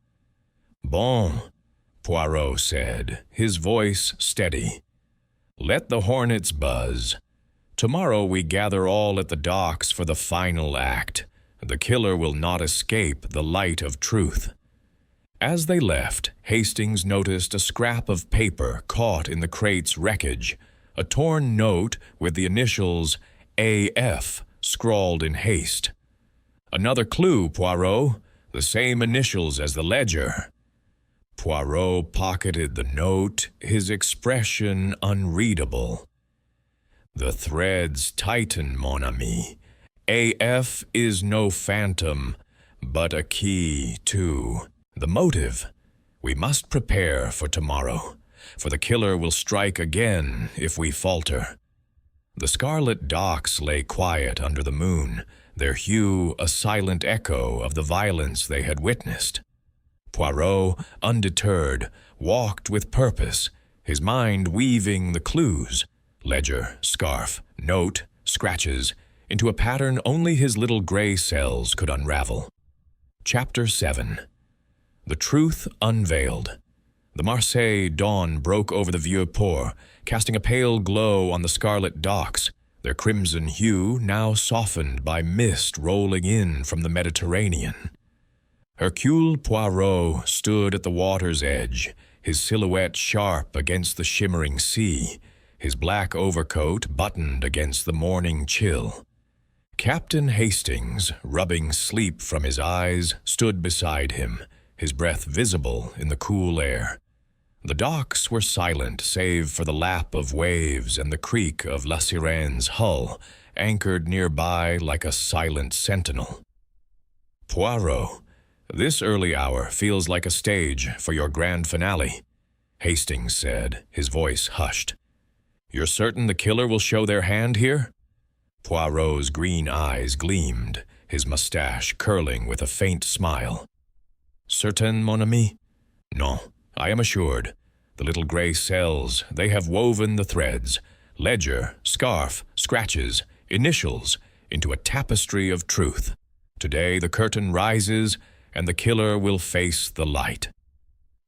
Speaker 1: "Bon," Poirot said, his voice steady. "Let the hornets buzz. Tomorrow we gather all at the docks for the final act. The killer will not escape the light of truth." As they left, Hastings noticed a scrap of paper caught in the crate's wreckage, a torn note with the initials AF scrawled in haste. "Another clue, Poirot, the same initials as the ledger." Poirot pocketed the note, his expression unreadable. "The threads tighten, mon ami. AF is no phantom, but a key, too. The motive. We must prepare for tomorrow, for the killer will strike again if we falter." The Scarlet docks lay quiet under the moon, their hue a silent echo of the violence they had witnessed. Poirot, undeterred, walked with purpose, his mind weaving the clues, ledger, scarf, note, scratches, into a pattern only his little gray cells could unravel. Chapter 7. The Truth Unveiled. The Marseille dawn broke over the Vieux Port, casting a pale glow on the Scarlet docks, their crimson hue now softened by mist rolling in from the Mediterranean. Hercule Poirot stood at the water's edge, his silhouette sharp against the shimmering sea, his black overcoat buttoned against the morning chill. Captain Hastings, rubbing sleep from his eyes, stood beside him, his breath visible in the cool air. The docks were silent save for the lap of waves and the creak of La Sirene's hull, anchored nearby like a silent sentinel. "Poirot, this early hour feels like a stage for your grand finale," Hastings said, his voice hushed. "You're certain the killer will show their hand here?" Poirot's green eyes gleamed, his mustache curling with a faint smile. "Certain, mon ami? Non, I am assured. The little gray cells, they have woven the threads, ledger, scarf, scratches, initials, into a tapestry of truth. Today the curtain rises, and the killer will face the light."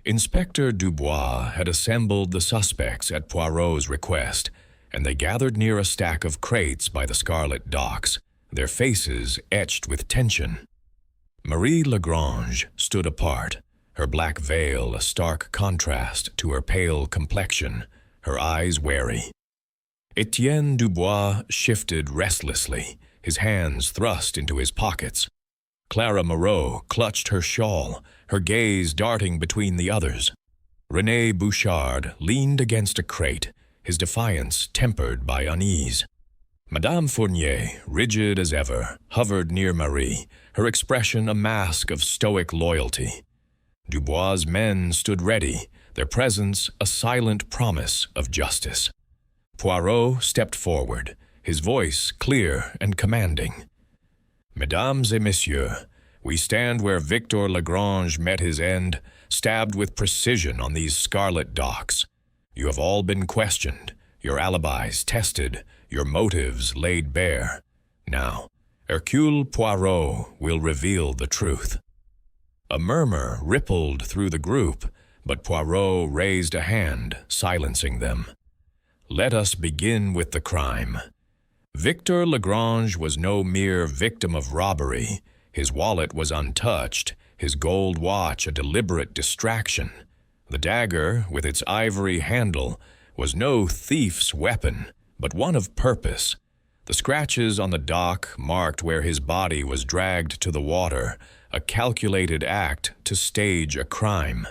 Speaker 1: Inspector Dubois had assembled the suspects at Poirot's request, and they gathered near a stack of crates by the Scarlet docks, their faces etched with tension. Marie Lagrange stood apart, her black veil a stark contrast to her pale complexion, her eyes wary. Etienne Dubois shifted restlessly, his hands thrust into his pockets. Clara Moreau clutched her shawl, her gaze darting between the others. René Bouchard leaned against a crate, his defiance tempered by unease. Madame Fournier, rigid as ever, hovered near Marie, her expression a mask of stoic loyalty. Dubois' men stood ready, their presence a silent promise of justice. Poirot stepped forward, his voice clear and commanding. "Mesdames et messieurs, we stand where Victor Lagrange met his end, stabbed with precision on these Scarlet docks. You have all been questioned, your alibis tested, your motives laid bare. Now, Hercule Poirot will reveal the truth." A murmur rippled through the group, but Poirot raised a hand, silencing them. "Let us begin with the crime. Victor Lagrange was no mere victim of robbery. His wallet was untouched, his gold watch a deliberate distraction. The dagger, with its ivory handle, was no thief's weapon, but one of purpose. The scratches on the dock marked where his body was dragged to the water, a calculated act to stage a crime.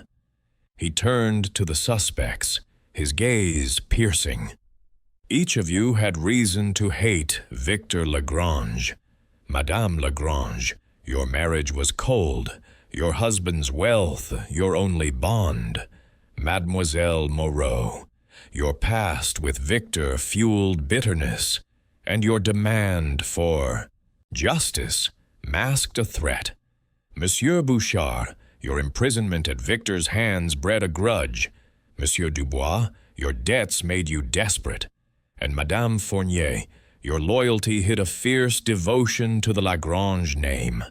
Speaker 1: He turned to the suspects, his gaze piercing. "Each of you had reason to hate Victor Lagrange. Madame Lagrange, your marriage was cold, your husband's wealth your only bond. Mademoiselle Moreau, your past with Victor fueled bitterness, and your demand for justice masked a threat. Monsieur Bouchard, your imprisonment at Victor's hands bred a grudge. Monsieur Dubois, your debts made you desperate. And Madame Fournier, Your loyalty hid a fierce devotion to the Lagrange name.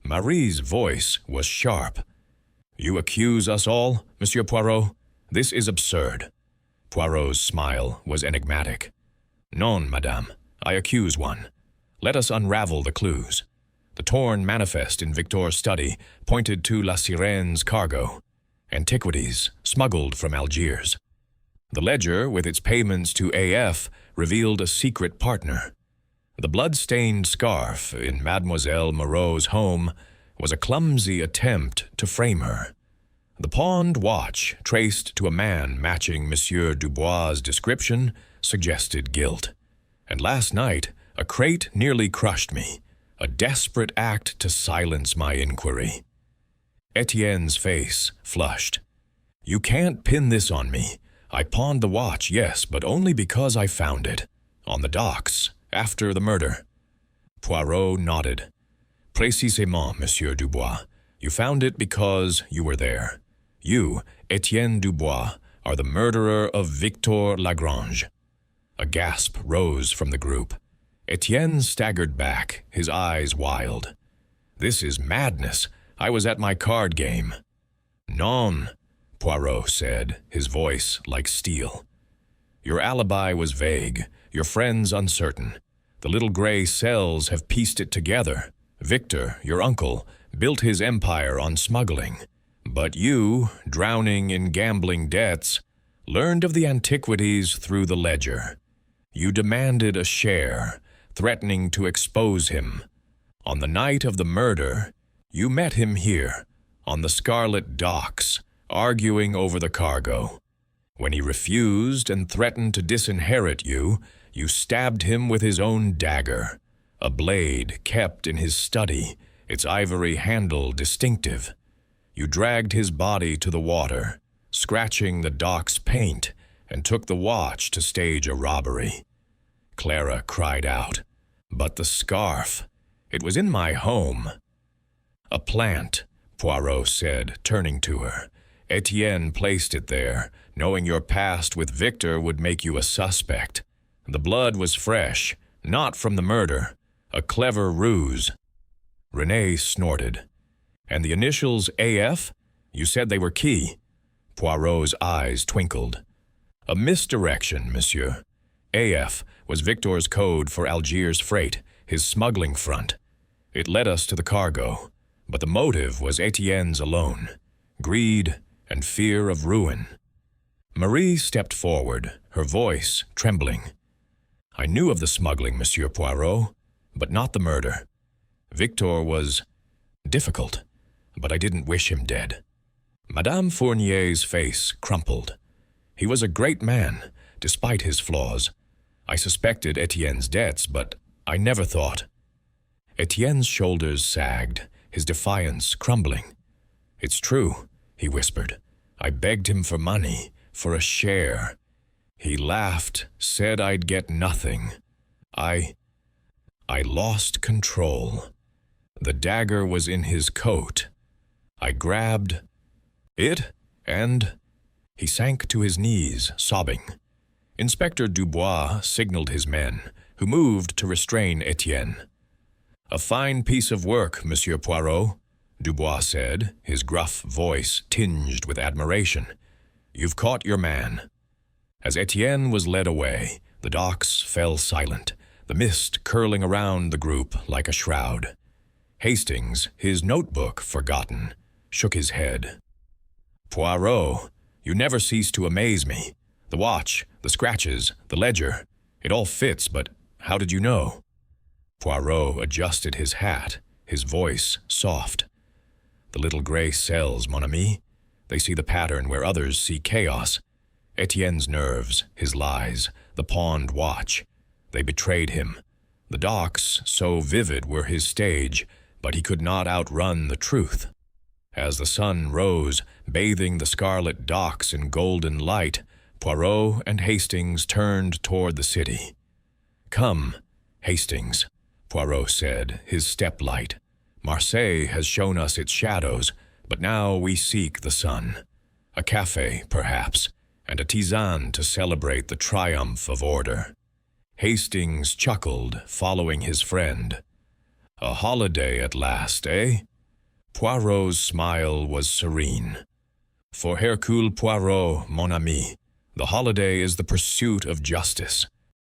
Speaker 1: Marie's voice was sharp. You accuse us all, Monsieur Poirot? This is absurd. Poirot's smile was enigmatic. Non, madame, I accuse one. Let us unravel the clues. The torn manifest in Victor's study pointed to La Sirene's cargo, antiquities smuggled from Algiers. The ledger, with its payments to AF, revealed a secret partner. The blood-stained scarf in Mademoiselle Moreau's home was a clumsy attempt to frame her. The pawned watch, traced to a man matching Monsieur Dubois' description, suggested guilt. And last night, a crate nearly crushed me, a desperate act to silence my inquiry. Etienne's face flushed. You can't pin this on me. I pawned the watch, yes, but only because I found it. On the docks, after the murder. Poirot nodded. Précisément, Monsieur Dubois. You found it because you were there. You, Etienne Dubois, are the murderer of Victor Lagrange. A gasp rose from the group. Etienne staggered back, his eyes wild. This is madness. I was at my card game. Non, Poirot said, his voice like steel. Your alibi was vague, your friends uncertain. The little gray cells have pieced it together. Victor, your uncle, built his empire on smuggling. But you, drowning in gambling debts, learned of the antiquities through the ledger. You demanded a share, threatening to expose him. On the night of the murder, you met him here, on the Scarlet docks, arguing over the cargo. When he refused and threatened to disinherit you, you stabbed him with his own dagger, a blade kept in his study, its ivory handle distinctive. You dragged his body to the water, scratching the dock's paint, and took the watch to stage a robbery. Clara cried out, "But the scarf! It was in my home." "A plant," Poirot said, turning to her. "Etienne placed it there, knowing your past with Victor would make you a suspect. The blood was fresh, not from the murder. A clever ruse." Renee snorted. "And the initials AF? You said they were key." Poirot's eyes twinkled. "A misdirection, monsieur. AF was Victor's code for Algiers freight, his smuggling front. It led us to the cargo, but the motive was Etienne's alone, greed and fear of ruin." Marie stepped forward, her voice trembling. "I knew of the smuggling, Monsieur Poirot, but not the murder. Victor was difficult, but I didn't wish him dead." Madame Fournier's face crumpled. "He was a great man, despite his flaws. I suspected Etienne's debts, but I never thought." Etienne's shoulders sagged, his defiance crumbling. "It's true," he whispered. "I begged him for money, for a share. He laughed, said I'd get nothing. I lost control. The dagger was in his coat. I grabbed it, and—" He sank to his knees, sobbing. Inspector Dubois signaled his men, who moved to restrain Etienne. "A fine piece of work, Monsieur Poirot," Dubois said, his gruff voice tinged with admiration. "You've caught your man." As Etienne was led away, the docks fell silent, the mist curling around the group like a shroud. Hastings, his notebook forgotten, shook his head. "Poirot, you never cease to amaze me. The watch, the scratches, the ledger, it all fits, but how did you know?" Poirot adjusted his hat, his voice soft. "The little gray cells, mon ami. They see the pattern where others see chaos. Etienne's nerves, his lies, the pawned watch. They betrayed him. The docks, so vivid, were his stage, but he could not outrun the truth. As the sun rose, bathing the Scarlet docks in golden light, Poirot and Hastings turned toward the city. "Come, Hastings," Poirot said, his step light. "Marseille has shown us its shadows, but now we seek the sun. A café, perhaps, and a tisane to celebrate the triumph of order." Hastings chuckled, following his friend. A holiday at last, eh? Poirot's smile was serene. For Hercule Poirot, mon ami, the holiday is the pursuit of justice.